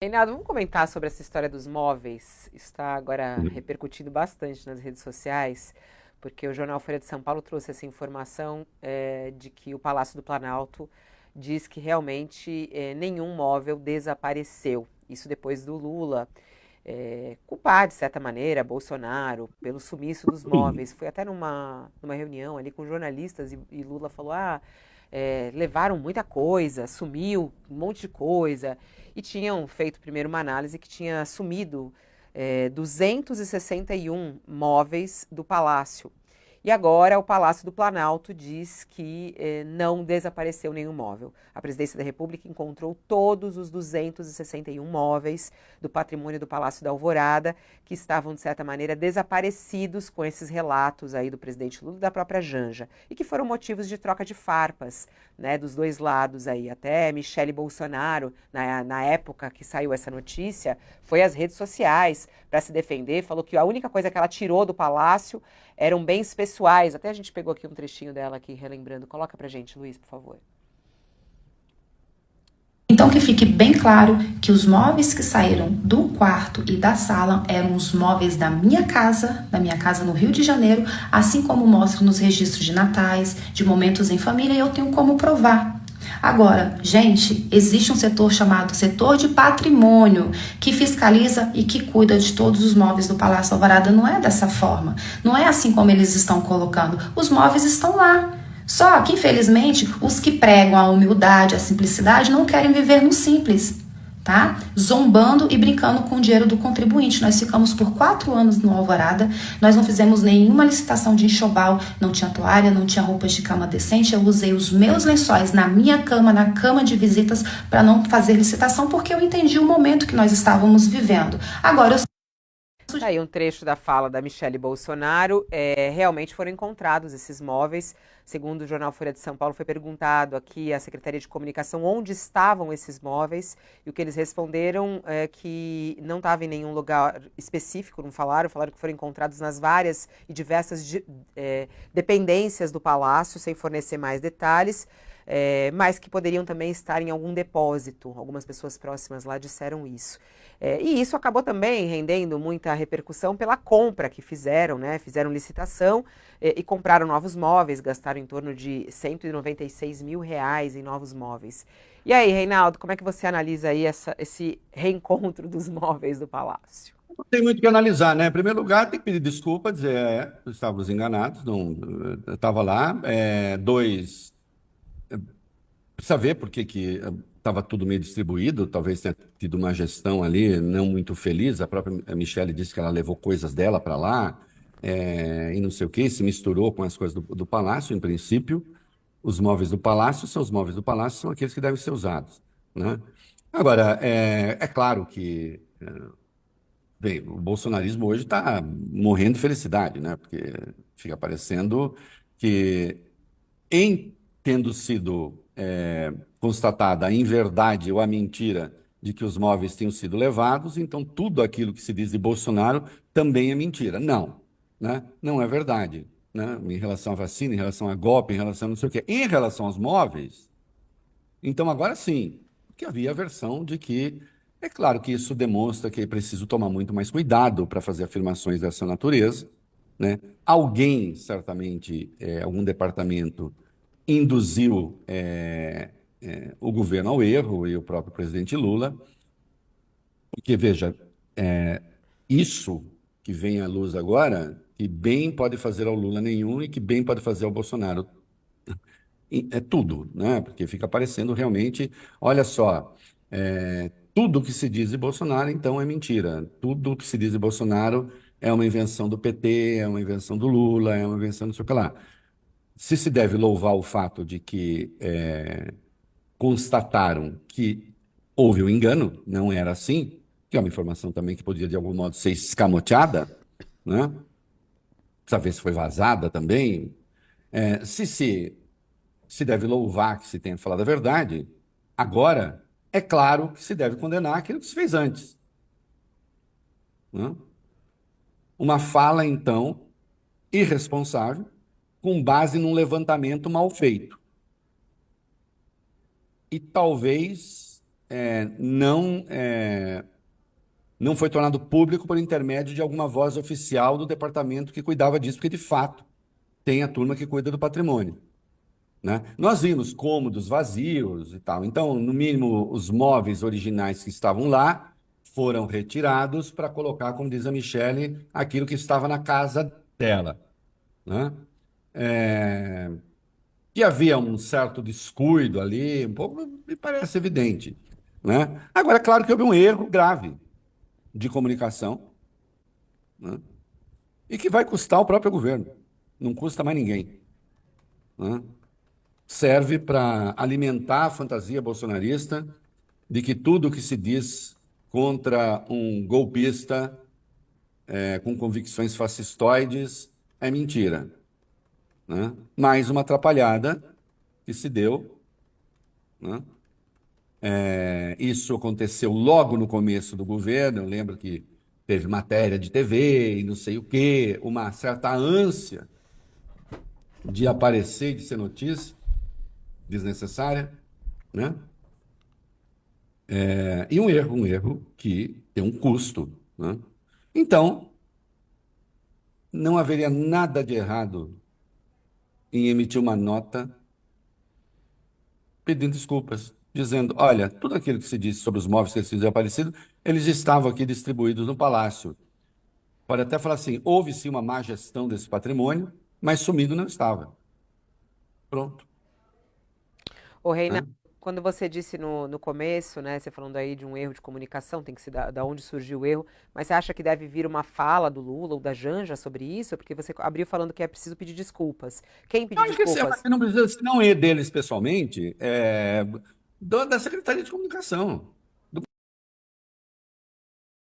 Reinaldo, vamos comentar sobre essa história dos móveis. Está agora Uhum. repercutindo bastante nas redes sociais, porque o jornal Folha de São Paulo trouxe essa informação de que o Palácio do Planalto diz que realmente nenhum móvel desapareceu. Isso depois do Lula culpar, de certa maneira, Bolsonaro pelo sumiço dos móveis. Foi até numa reunião ali com jornalistas e Lula falou: levaram muita coisa, sumiu um monte de coisa. E tinham feito primeiro uma análise que tinha sumido 261 móveis do palácio. E agora o Palácio do Planalto diz que não desapareceu nenhum móvel. A Presidência da República encontrou todos os 261 móveis do patrimônio do Palácio da Alvorada que estavam, de certa maneira, desaparecidos com esses relatos aí do presidente Lula e da própria Janja. E que foram motivos de troca de farpas, né, dos dois lados aí. Até Michele Bolsonaro, na época que saiu essa notícia, foi às redes sociais para se defender, falou que a única coisa que ela tirou do palácio eram bens pessoais. Até a gente pegou aqui um trechinho dela aqui, relembrando. Coloca pra gente, Luiz, por favor. Então, que fique bem claro que os móveis que saíram do quarto e da sala eram os móveis da minha casa no Rio de Janeiro, assim como mostro nos registros de natais, de momentos em família, e eu tenho como provar. Agora, gente, existe um setor chamado setor de patrimônio que fiscaliza e que cuida de todos os móveis do Palácio Alvorada. Não é dessa forma. Não é assim como eles estão colocando. Os móveis estão lá. Só que, infelizmente, os que pregam a humildade, a simplicidade, não querem viver no simples, tá? Zombando e brincando com o dinheiro do contribuinte. Nós ficamos por 4 anos no Alvorada, nós não fizemos nenhuma licitação de enxoval, não tinha toalha, não tinha roupas de cama decente, eu usei os meus lençóis na minha cama, na cama de visitas, para não fazer licitação, porque eu entendi o momento que nós estávamos vivendo. Agora, eu Tá aí um trecho da fala da Michele Bolsonaro. Realmente foram encontrados esses móveis. Segundo o jornal Folha de São Paulo, foi perguntado aqui à Secretaria de Comunicação onde estavam esses móveis. E o que eles responderam é que não estava em nenhum lugar específico, não falaram. Falaram que foram encontrados nas várias e diversas dependências do palácio, sem fornecer mais detalhes. Mas que poderiam também estar em algum depósito. Algumas pessoas próximas lá disseram isso. E isso acabou também rendendo muita repercussão pela compra que fizeram, né? Fizeram licitação e compraram novos móveis, gastaram em torno de R$ 196 mil em novos móveis. E aí, Reinaldo, como é que você analisa aí esse reencontro dos móveis do Palácio? Não tem muito o que analisar, né? Em primeiro lugar, tem que pedir desculpa, dizer, estávamos enganados, não, estava lá. Dois, precisa ver por que que estava tudo meio distribuído, talvez tenha tido uma gestão ali não muito feliz. A própria Michelle disse que ela levou coisas dela para lá, e não sei o que, se misturou com as coisas do palácio, em princípio. Os móveis do palácio são os móveis do palácio, são aqueles que devem ser usados, né? Agora, é claro que bem, o bolsonarismo hoje está morrendo de felicidade, né? Porque fica parecendo que, em tendo sido constatada a inverdade ou a mentira de que os móveis tenham sido levados, então tudo aquilo que se diz de Bolsonaro também é mentira. Não, né? Não é verdade, né? Em relação à vacina, em relação a golpe, em relação a não sei o quê. Em relação aos móveis, então, agora sim, porque havia a versão de que, é claro que isso demonstra que é preciso tomar muito mais cuidado para fazer afirmações dessa natureza, né? Alguém, certamente, algum departamento, induziu o governo ao erro e o próprio presidente Lula, porque, veja, isso que vem à luz agora, que bem pode fazer ao Lula nenhum e que bem pode fazer ao Bolsonaro é tudo, né? Porque fica parecendo realmente, olha só, tudo que se diz de Bolsonaro, então, é mentira. Tudo que se diz de Bolsonaro é uma invenção do PT, é uma invenção do Lula, é uma invenção não sei o que lá. Se deve louvar o fato de que constataram que houve um engano, não era assim, que é uma informação também que podia, de algum modo, ser escamoteada, né? Precisa ver se foi vazada também. Se deve louvar que se tenha falado a verdade, agora é claro que se deve condenar aquilo que se fez antes, né? Uma fala, então, irresponsável, com base num levantamento mal feito. E talvez não foi tornado público por intermédio de alguma voz oficial do departamento que cuidava disso, porque de fato tem a turma que cuida do patrimônio, né? Nós vimos cômodos vazios e tal. Então, no mínimo, os móveis originais que estavam lá foram retirados para colocar, como diz a Michele, aquilo que estava na casa dela, né? É, que havia um certo descuido ali, um pouco, me parece evidente, né? Agora, é claro que houve um erro grave de comunicação, né? E que vai custar o próprio governo, não custa mais ninguém, né? Serve para alimentar a fantasia bolsonarista de que tudo que se diz contra um golpista com convicções fascistoides é mentira, né? Mais uma atrapalhada que se deu, né? Isso aconteceu logo no começo do governo. Eu lembro que teve matéria de TV e não sei o quê, uma certa ânsia de aparecer e de ser notícia desnecessária, né? E um erro que tem um custo, né? Então, não haveria nada de errado em emitir uma nota pedindo desculpas, dizendo: olha, tudo aquilo que se disse sobre os móveis que eles desaparecidos, eles estavam aqui distribuídos no palácio. Pode até falar assim: houve sim uma má gestão desse patrimônio, mas sumido não estava. Pronto, Ô, Reina, né? quando você disse no começo, né, você falando aí de um erro de comunicação, tem que ser da onde surgiu o erro, mas você acha que deve vir uma fala do Lula ou da Janja sobre isso? Porque você abriu falando que é preciso pedir desculpas. Quem Eu pedir acho que assim, desculpas? não precisa, se não é deles pessoalmente, da Secretaria de Comunicação.